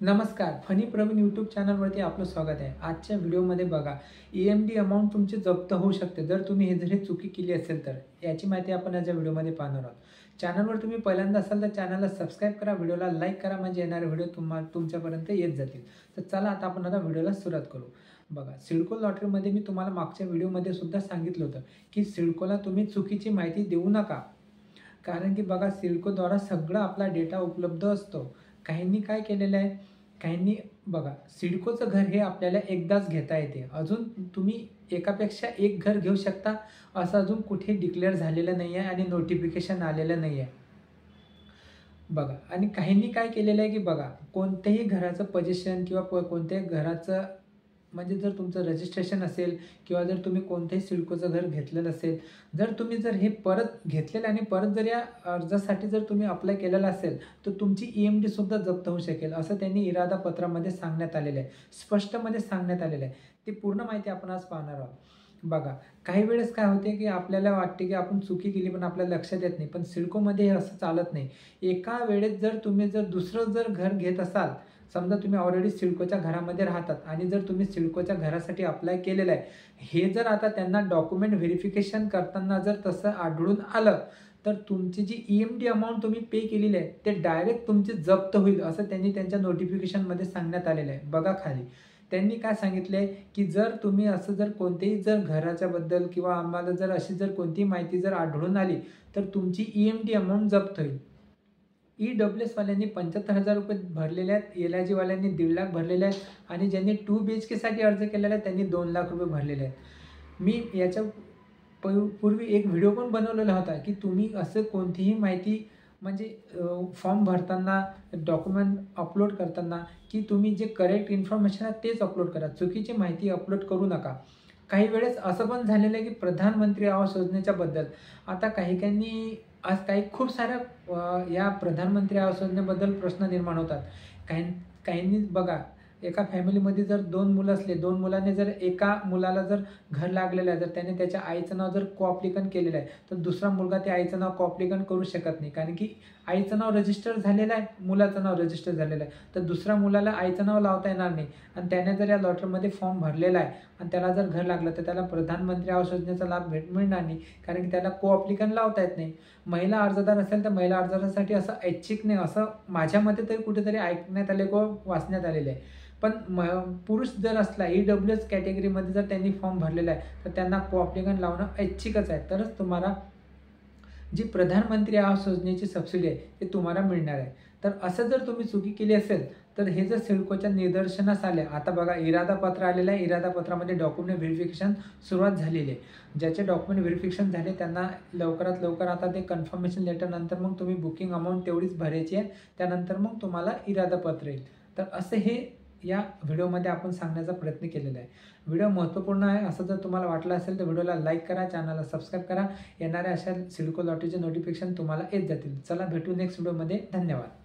नमस्कार, funny Pravin YouTube चॅनलवरती आपलं स्वागत आहे। आजच्या व्हिडिओमध्ये बघा, EMD अमाउंट तुमची जप्त होऊ शकते जर तुम्ही हे चुकी केली असेल तर। याची माहिती आपण आजच्या व्हिडिओमध्ये पाहणार आहोत। चॅनलवर तुम्ही पहिल्यांदा असाल तर चॅनलला सबस्क्राइब करा, व्हिडिओला लाईक करा म्हणजे येणारे व्हिडिओ तुमच्यापर्यंत येत जातील। तर चला आता आपण व्हिडिओला सुरुवात करू। बघा, सिडको लॉटरीमध्ये मी तुम्हाला मागच्या व्हिडिओमध्ये सुद्धा सांगितलं होतं की सिडकोला तुम्ही चुकीची माहिती देऊ नका। कारण की बघा, सिडकोद्वारा सगळा आपला डेटा उपलब्ध असतो। काहींनी काय केलेलं आहे, काहींनी बघा, सिडकोचं घर हे आपल्याला एकदाच घेता येते। अजून तुम्ही एकापेक्षा एक घर घेऊ शकता असं अजून कुठे डिक्लेअर झालेलं नाही आहे आणि नोटिफिकेशन आलेलं नाही आहे बघा। आणि काहींनी काय केलेलं आहे की बघा, कोणत्याही घराचं पोझिशन किंवा कोणत्याही घराचं म्हणजे जर तुमचं रजिस्ट्रेशन असेल किंवा जर तुम्ही कोणत्याही सिडकोचं घर घेतलेलं असेल, जर हे परत घेतलेलं आणि परत जर या अर्जासाठी जर तुम्ही अप्लाय केलेलं असेल तर तुमची EMD सुद्धा जप्त होऊ शकेल असं त्यांनी इरादा पत्रामध्ये सांगण्यात आलेलं आहे, स्पष्टमध्ये सांगण्यात आलेलं आहे। ती पूर्ण माहिती आपण आज पाहणार आहोत। बघा, काही वेळेस काय होते की आपल्याला वाटते की आपण चुकी केली पण आपल्याला लक्षात येत नाही, पण सिडकोमध्ये हे असं चालत नाही। एका वेळेस जर तुम्ही दुसरं घर घेत असाल, समजा तुम्ही ऑलरेडी सिडकोच्या घरामध्ये राहतात आणि जर तुम्ही सिडकोच्या घरासाठी अप्लाय केलेलं आहे, हे जर आता त्यांना डॉक्युमेंट व्हेरिफिकेशन करताना जर तसं आढळून आलं तर तुमची जी EMD अमाऊंट तुम्ही पे केलेली आहे ते डायरेक्ट तुमची जप्त होईल असं त्यांनी त्यांच्या नोटिफिकेशनमध्ये सांगण्यात आलेलं आहे। बघा खाली त्यांनी काय सांगितलंय की जर तुम्ही असं कोणतेही घराच्या बद्दल किंवा आम्हाला अशी कोणतीही माहिती आढळून आली तर तुमची EMD अमाऊंट जप्त होईल। EWS वाल्यांनी 75,000 रुपये भरलेले आहेत, LIG वाल्यांनी 1.5 लाख भरलेले आहेत आणि ज्यांनी 2 BHK साठी अर्ज केलेला आहे त्यांनी 2 लाख रुपये भरलेले आहेत। मी याच्या पूर्वी एक व्हिडिओ पण बनवलेला होता की तुम्ही असं कोणतीही माहिती म्हणजे फॉर्म भरताना, डॉक्युमेंट अपलोड करताना की तुम्ही जे करेक्ट इन्फॉर्मेशन आहे तेच अपलोड करा, चुकीची माहिती अपलोड करू नका। काही वेळेस असं पण झालेलं आहे की प्रधानमंत्री आवास योजनेच्या बद्दल आता काही खूप साऱ्या या प्रधानमंत्री आवास योजनेबद्दल प्रश्न निर्माण होतात। काहींनी बघा, एका फॅमिलीमध्ये जर 2 मुलं असले, 2 मुलांनी एका मुलाला घर लागलेलं आहे, त्याने त्याच्या आईचं नाव को-ॲप्लिकंट केलेलं आहे तर दुसरा मुलगा त्या आईचं नाव को-ॲप्लिकंट करू शकत नाही, कारण की आईचं नाव रजिस्टर झालेलं आहे, मुलाचं नाव रजिस्टर झालेलं आहे। तर दुसऱ्या मुलाला आईचं नाव लावता येणार नाही आणि त्याने या लॉटरीमध्ये फॉर्म भरलेला आहे आणि त्याला घर लागलं तर त्याला प्रधानमंत्री आवास योजनेचा लाभ मिळणार नाही, कारण की त्याला को-ॲप्लिकंट लावता येत नाही। महिला अर्जदार असेल तर महिला अर्जदारासाठी असं ऐच्छिक नाही, असं माझ्या मते तरी कुठेतरी ऐकण्यात आले किंवा वाचण्यात आलेलं आहे। पण पुरुष जर असला, EWS कॅटेगरीमध्ये त्यांनी फॉर्म भरलेला आहे तर त्यांना को-ॲप्लिकंट लावणं ऐच्छिकच आहे, तरच तुम्हाला जी प्रधानमंत्री आवास योजनेची सबसिडी आहे ते तुम्हाला मिळणार आहे। तर असं जर तुम्ही चुकी केली असेल तर हे सिडकोच्या निदर्शनास आले, आता बघा इरादा पत्र आलेलं आहे, इरादा पत्रामध्ये डॉक्युमेंट व्हेरिफिकेशन सुरुवात झालेली आहे। ज्याचे डॉक्युमेंट व्हेरिफिकेशन झाले त्यांना लवकरात लवकर आता ते कन्फर्मेशन लेटर नंतर मग तुम्ही बुकिंग अमाऊंट तेवढीच भरायची आहे, त्यानंतर मग तुम्हाला इरादा पत्र येईल। तर असं हे या व्हिडिओमध्ये आपण सांगण्याचा प्रयत्न केलेला आहे। व्हिडिओ महत्त्वपूर्ण आहे असं जर तुम्हाला वाटलं असेल तर व्हिडिओला लाईक करा, चॅनलला सबस्क्राइब करा, येणाऱ्या अशा सिडको लॉटरीचे नोटिफिकेशन तुम्हाला येत जातील। चला भेटू नेक्स्ट व्हिडिओमध्ये, धन्यवाद।